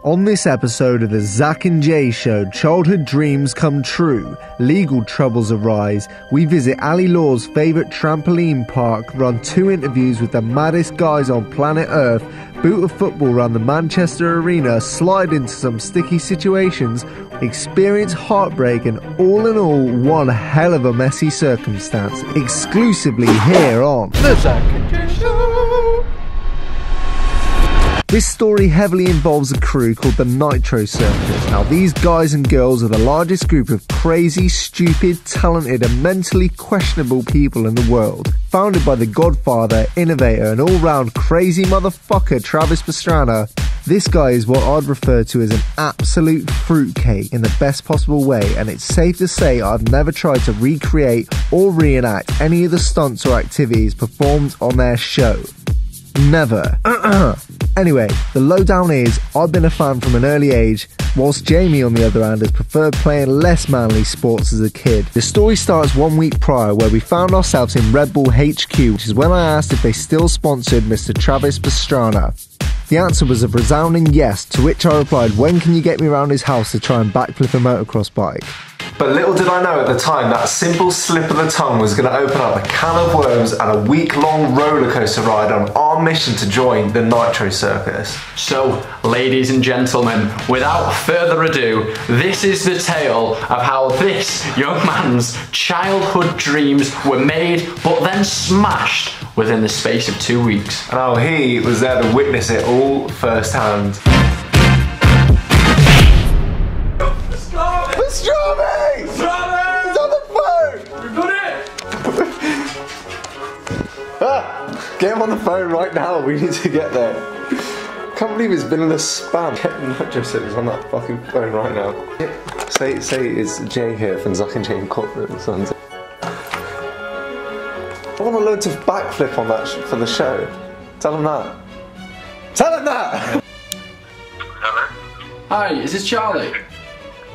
On this episode of the Zach and Jay Show, childhood dreams come true, legal troubles arise, we visit Ali Law's favourite trampoline park, run 2 interviews with the maddest guys on planet Earth, boot a football around the Manchester Arena, slide into some sticky situations, experience heartbreak, and all in all, one hell of a messy circumstance, exclusively here on the Zach and Jay Show. This story heavily involves a crew called the Nitro Circus. Now, these guys and girls are the largest group of crazy, stupid, talented and mentally questionable people in the world. Founded by the godfather, innovator and all-round crazy motherfucker Travis Pastrana, this guy is what I'd refer to as an absolute fruitcake in the best possible way, and it's safe to say I've never tried to recreate or reenact any of the stunts or activities performed on their show. Never. Anyway, the lowdown is, I've been a fan from an early age, whilst Jamie on the other hand has preferred playing less manly sports as a kid. The story starts 1 week prior, where we found ourselves in Red Bull HQ, which is when I asked if they still sponsored Mr. Travis Pastrana. The answer was a resounding yes, to which I replied, when can you get me around his house to try and backflip a motocross bike? But little did I know at the time that simple slip of the tongue was going to open up a can of worms and a week-long roller coaster ride on our mission to join the Nitro Circus. So, ladies and gentlemen, without further ado, this is the tale of how this young man's childhood dreams were made but then smashed within the space of 2 weeks. And how he was there to witness it all firsthand. Pastrana! He's on the phone! We've done it! Get him on the phone right now, we need to get there. Can't believe he's been in a spam. Get the Nitro Circus on that fucking phone right now. Say it's Jay here from Zach and Jay Incorporated and Sons. I want to learn to backflip on that for the show. Tell him that. Tell him that! Hello? Hi, is this Charlie?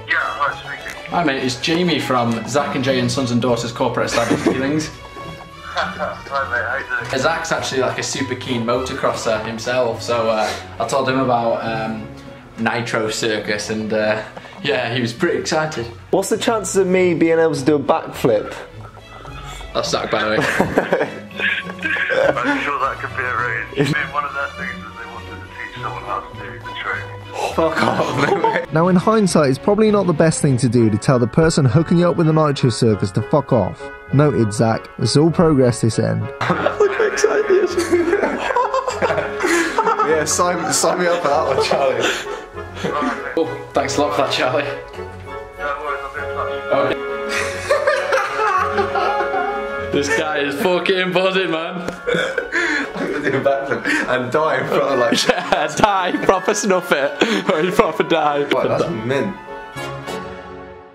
Yeah, hi, speaking. Hi mate, it's Jamie from Zach and Jay and Sons and Daughters Corporate Established Dealings. Hi mate, how you doing? Zach's actually like a super keen motocrosser himself, so I told him about Nitro Circus and yeah, he was pretty excited. What's the chances of me being able to do a backflip? That's Zach, by the way. I'm sure that could be arranged. One of their things is they wanted to teach someone how to do the training. Fuck off. Now in hindsight, it's probably not the best thing to do to tell the person hooking you up with the Nitro Circus to fuck off. Noted, Zach. It's all progress this end. Look how excited. Yeah, sign me up for that one, Charlie. Oh, thanks a lot for that, Charlie. No worries, I'll be in touch. Okay. This guy is fucking buzzing, man. I'm gonna do a backflip and die in front of like... Yeah, die, proper snuff it. Or you proper die. What, that's mint.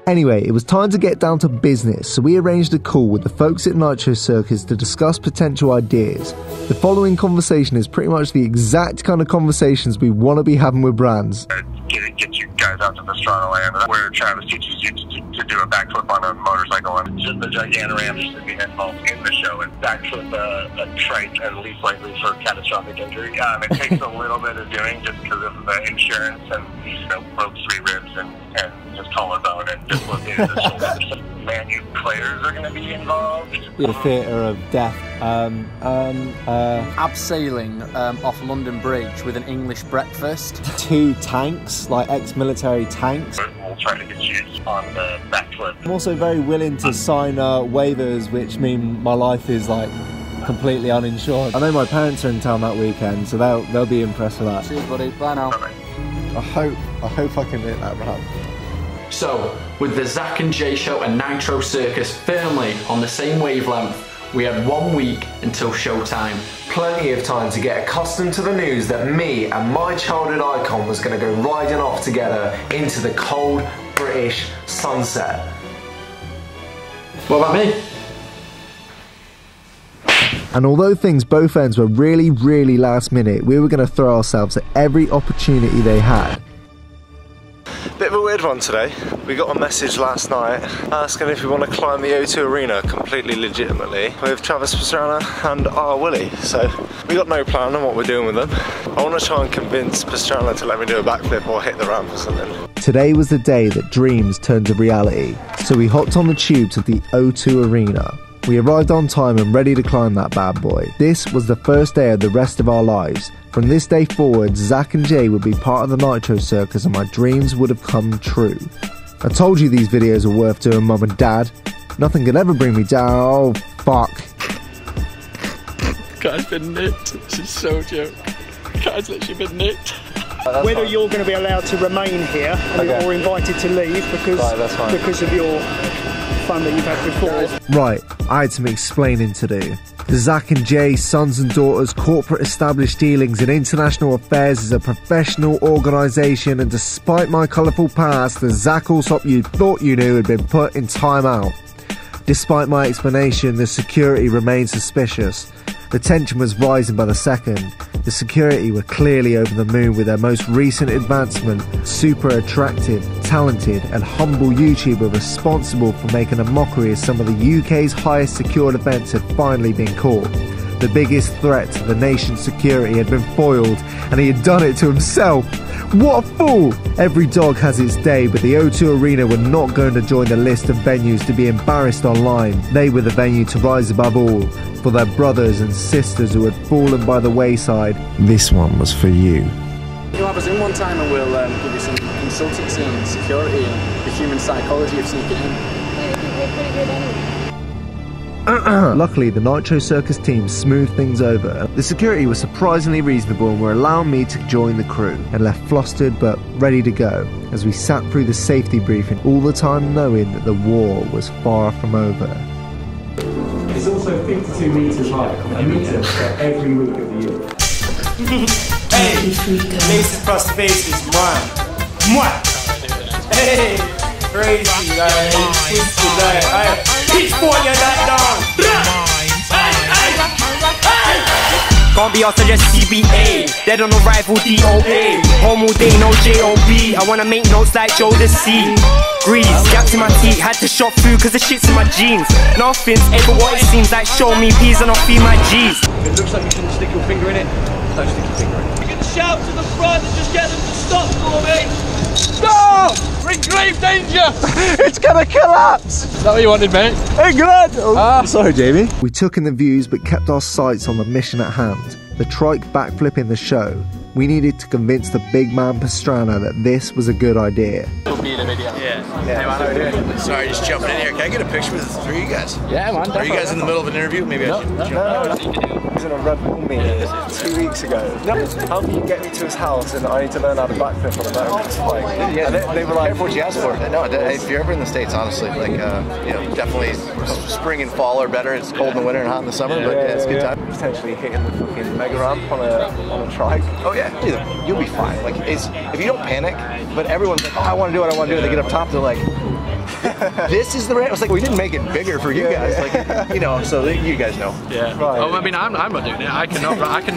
Anyway, it was time to get down to business, so we arranged a call with the folks at Nitro Circus to discuss potential ideas. The following conversation is pretty much the exact kind of conversations we want to be having with brands. Get you guys out to Pastranaland, where Travis teaches you to do a backflip on a motorcycle, and just the Gigantorama just to be involved in the show and backflip a trike and least likely for catastrophic injury. It takes a little bit of doing just because of the insurance and broke 3 ribs and just collarbone and dislocated the shoulder. Manu players are going to be involved. The theatre of death. Abseiling off London Bridge with an English breakfast. 2 tanks, like ex-military tanks. We'll try to get you on the backflip. I'm also very willing to sign waivers, which mean my life is like completely uninsured. I know my parents are in town that weekend, so they'll be impressed with that. Cheers, buddy. Bye now. Bye-bye. I hope I can hit that ramp. So, with the Zach and Jay Show and Nitro Circus firmly on the same wavelength, we had 1 week until showtime. Plenty of time to get accustomed to the news that me and my childhood icon was going to go riding off together into the cold British sunset. What about me? And although things both ends were really, really last minute, we were going to throw ourselves at every opportunity they had. Bit Bit of a weird one today. We got a message last night asking if we want to climb the O2 Arena completely legitimately with Travis Pastrana and R Willy. So we got no plan on what we're doing with them. I want to try and convince Pastrana to let me do a backflip or hit the ramp or something. Today was the day that dreams turned to reality, so we hopped on the tubes of the O2 Arena. We arrived on time and ready to climb that bad boy. This was the first day of the rest of our lives. From this day forward, Zach and Jay would be part of the Nitro Circus and my dreams would have come true. I told you these videos were worth doing, Mum and Dad. Nothing could ever bring me down. Oh, fuck. Guy's been nicked. This is so joke. Guy's literally been nicked. Whether you're going to be allowed to remain here or invited to leave because of your fun that you've had before. Right, I had some explaining to do. The Zach and Jay sons and daughters corporate established dealings in international affairs is a professional organisation, and despite my colourful past, the Zach Alsop you thought you knew had been put in time out. Despite my explanation, the security remained suspicious. The tension was rising by the second. The security were clearly over the moon with their most recent advancement. Super attractive, talented and humble YouTuber responsible for making a mockery of some of the UK's highest secured events had finally been caught. The biggest threat to the nation's security had been foiled, and he had done it to himself. What a fool! Every dog has its day, but the O2 Arena were not going to join the list of venues to be embarrassed online. They were the venue to rise above all. For their brothers and sisters who had fallen by the wayside, this one was for you. You'll have us in one time and we'll give you some consultancy on security and the human psychology of sneaking in. Yeah, we're pretty good anyway. Luckily, the Nitro Circus team smoothed things over. The security was surprisingly reasonable and were allowing me to join the crew, and left flustered but ready to go as we sat through the safety briefing, all the time knowing that the war was far from over. It's also 52 metres high, a metre for every week of the year. Hey, laces across the face is mine. Hey, crazy, like, pitch point your that down. Can't be also just CBA. Dead on arrival DOA. Home all day, no JOB. I wanna make notes like Joe the C. Grease, gaps in my teeth, had to shop food cause the shit's in my jeans. Nothing's ever what it seems like, show me peas and I'll feed my G's. It looks like you shouldn't stick your finger in it, don't stick your finger in it. You can shout to the front and just get them to stop for me. Stop! We're in grave danger! It's gonna collapse! Is that what you wanted, mate? England! Sorry, Jamie. We took in the views but kept our sights on the mission at hand, the trike backflip in the show. We needed to convince the big man Pastrana that this was a good idea. Yeah. Sorry, just jumping in here. Can I get a picture with the three of you guys? Yeah, man. Are you guys in the middle of an interview? Maybe I should jump No. He was in a Red Bull meeting 2 weeks ago. How can you get me to his house and I need to learn how to backflip on a motorbike? Yeah, they were like, careful what you ask for. No, if you're ever in the States, honestly, like, definitely spring and fall are better. It's cold in the winter and hot in the summer, but it's a good time. Potentially hitting the fucking mega ramp on a trike. Oh yeah, you'll be fine. Like, if you don't panic, but everyone's like, oh, I want to do it, I want to do it. They get up top, they're like, this is the ramp. It's like, we didn't make it bigger for you guys, like, so you guys know. Yeah. Right. Oh, I mean, I'm not doing it. I can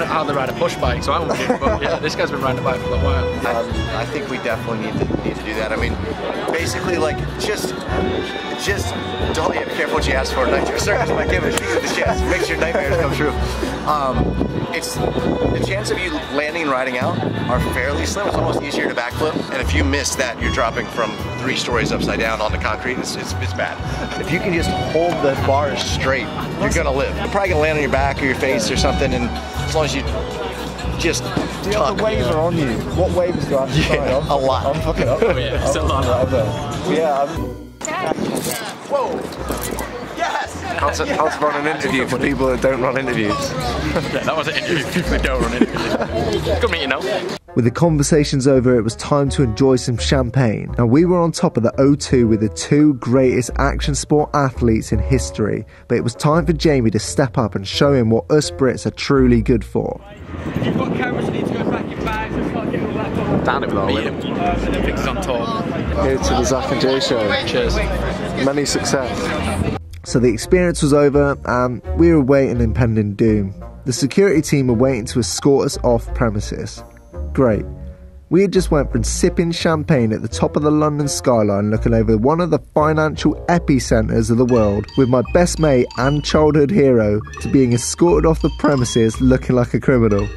hardly ride a push bike, so I won't do it. But yeah, this guy's been riding a bike for a while. I think we definitely need to do that. I mean, basically, like, just don't be careful what you ask for. Nitro Circus might give it the chance. Makes your nightmares come true. It's the chance of you landing and riding out are fairly slim. It's almost easier to backflip, and if you miss that, you're dropping from 3 stories upside down onto concrete. It's bad. If you can just hold the bars straight, you're gonna live. You're probably gonna land on your back or your face or something, and as long as you just do you have the waiver on you? What waivers do I have to sign off? A lot. I'm fucking up. Oh yeah, it's a lot. Whoa! Yes! How to run an interview for people that don't run interviews. Yeah, that was an interview for people that don't run interviews. Good meeting, With the conversations over, it was time to enjoy some champagne. Now, we were on top of the O2 with the 2 greatest action sport athletes in history, but it was time for Jamie to step up and show him what us Brits are truly good for. If you've got cameras, you need to go back in bags and start getting all that on. Down it with all and then fix on top. Here to the Zach and Jay show. Cheers. Many success. So the experience was over and we were awaiting impending doom. The security team were waiting to escort us off premises. Great. We had just went from sipping champagne at the top of the London skyline looking over one of the financial epicentres of the world with my best mate and childhood hero to being escorted off the premises looking like a criminal.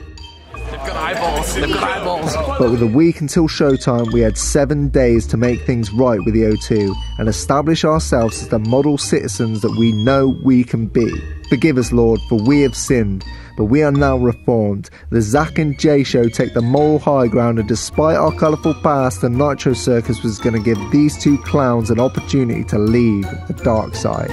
They've got eyeballs, they've got eyeballs. But with a week until showtime, we had 7 days to make things right with the O2 and establish ourselves as the model citizens that we know we can be. Forgive us, Lord, for we have sinned, but we are now reformed. The Zach and Jay show take the moral high ground, and despite our colourful past, the Nitro Circus was going to give these two clowns an opportunity to leave the dark side.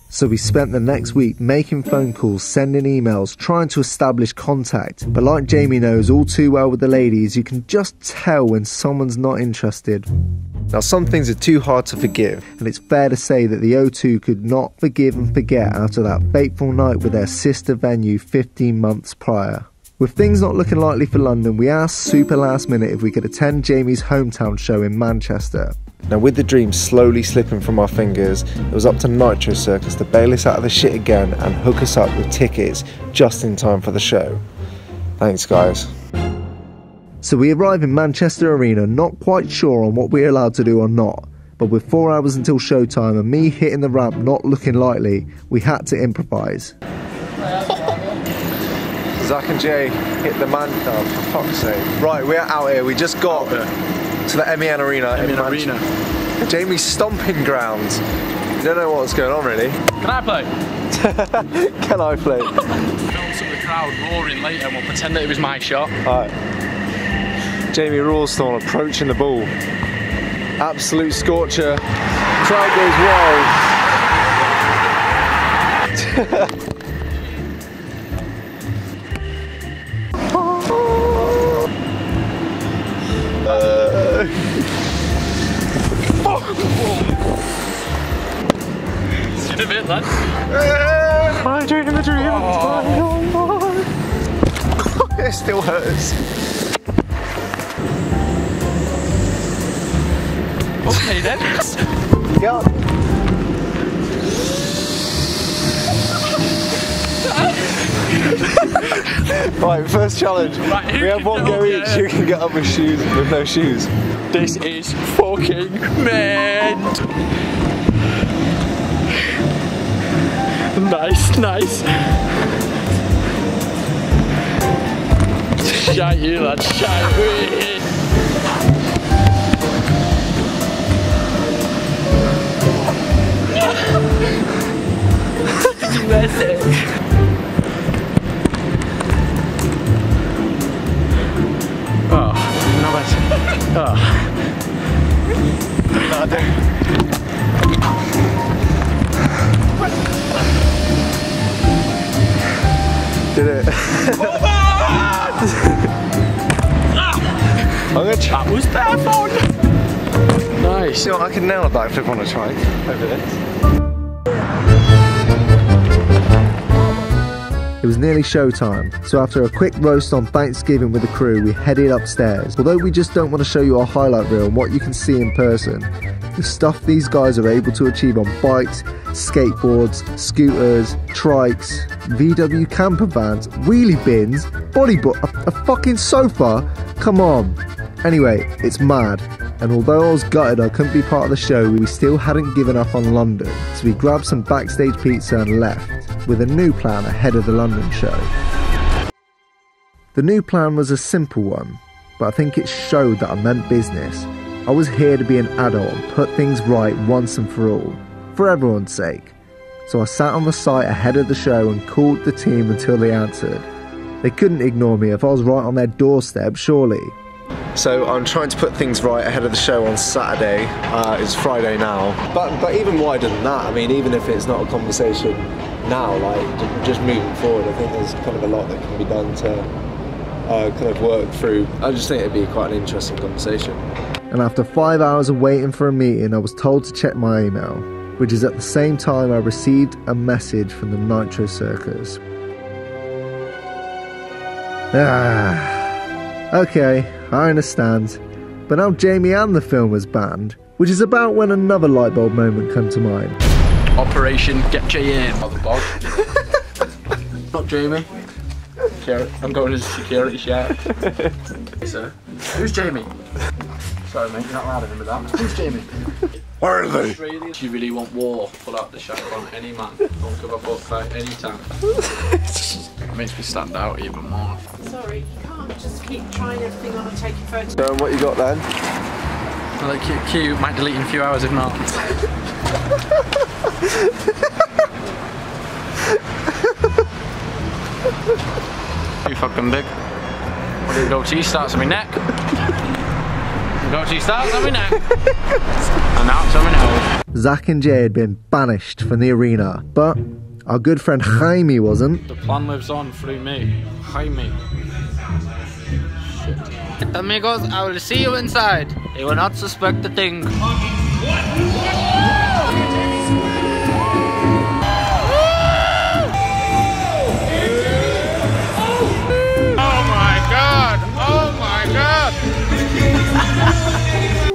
So we spent the next week making phone calls, sending emails, trying to establish contact. But like Jamie knows all too well with the ladies, you can just tell when someone's not interested. Now some things are too hard to forgive, and it's fair to say that the O2 could not forgive and forget after that fateful night with their sister venue 15 months prior. With things not looking likely for London, we asked super last minute if we could attend Jamie's hometown show in Manchester. Now with the dream slowly slipping from our fingers, it was up to Nitro Circus to bail us out of the shit again and hook us up with tickets just in time for the show. Thanks guys. So we arrive in Manchester Arena not quite sure on what we're allowed to do or not, but with 4 hours until showtime and me hitting the ramp not looking likely, we had to improvise. Zach and Jay hit the man, oh for fuck's sake. Right, we're out here, we just got to the MEN Arena in Manchester. Jamie's stomping grounds. You don't know what's going on really. Can I play? Can I play? Film some of the crowd roaring later and we'll pretend that it was my shot. Alright. Jamie Rawstorm approaching the ball. Absolute scorcher. Crowd goes wild. In a bit, lad. I'm dreaming the dream. Oh. It still hurts. Okay then. Yeah. Right, first challenge. Right, we have one go each. You can get up with shoes with no shoes. This is fucking meant. Nice, nice. Shite you, lad, shite me. Oh, no better. Oh. Did it? I'm gonna try. That was their phone. Nice. You know, I can nail a backflip on a trike over this. It was nearly showtime, so after a quick roast on Thanksgiving with the crew, we headed upstairs. Although we just don't want to show you our highlight reel and what you can see in person, the stuff these guys are able to achieve on bikes, skateboards, scooters, trikes, VW camper vans, wheelie bins, a fucking sofa, come on. Anyway, it's mad, and although I was gutted I couldn't be part of the show, we still hadn't given up on London, so we grabbed some backstage pizza and left, with a new plan ahead of the London show. The new plan was a simple one, but I think it showed that I meant business. I was here to be an adult and put things right once and for all, for everyone's sake. So I sat on the site ahead of the show and called the team until they answered. They couldn't ignore me if I was right on their doorstep, surely. So I'm trying to put things right ahead of the show on Saturday. It's Friday now. But even wider than that, I mean, even if it's not a conversation now, like just moving forward, I think there's kind of a lot that can be done to kind of work through. I just think it'd be quite an interesting conversation. And after 5 hours of waiting for a meeting, I was told to check my email, which is at the same time I received a message from the Nitro Circus. Okay, I understand. But now Jamie and the film was banned, which is about when another lightbulb moment came to mind. Operation Get Jay in. Not Jamie. security. I'm going as a security chef. Hey, sir. Who's Jamie? Sorry, mate, you're not allowed in with that. Who's Jamie? Where are they? If you really want war, pull out the shadow on any man. Don't give a fuck fight any time. It makes me stand out even more. Sorry, you can't just keep trying everything on and taking photos. So, what you got then? I like cute, might delete in a few hours if not. Too fucking big. The goatee starts on my neck. The goatee starts on my neck. And now it's on my nose. Zach and Jay had been banished from the arena, but our good friend Jaime wasn't. The plan lives on through me. Jaime. Amigos, I will see you inside. They will not suspect a thing.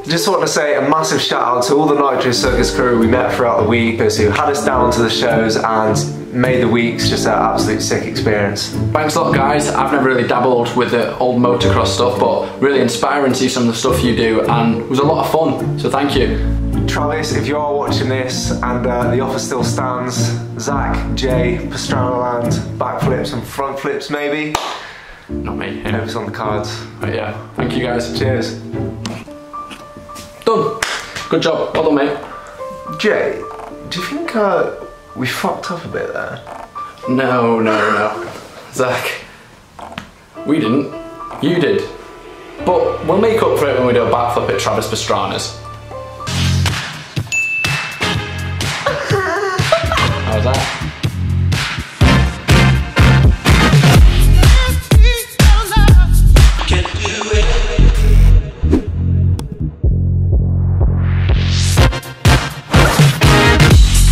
Just want to say a massive shout out to all the Nitro Circus crew we met throughout the week, who had us down to the shows and made the weeks just an absolute sick experience. Thanks a lot, guys. I've never really dabbled with the old motocross stuff, but really inspiring to see some of the stuff you do, and it was a lot of fun, so thank you. Travis, if you are watching this and the offer still stands, Zach, Jay, Pastranaland, backflips and front flips maybe. Not me. Yeah. It's on the cards. But yeah, thank you guys. Cheers. Done. Good job. Well done, mate. Jay, do you think we fucked up a bit there? No. Zach, we didn't. You did. But we'll make up for it when we do a backflip at Travis Pastrana's.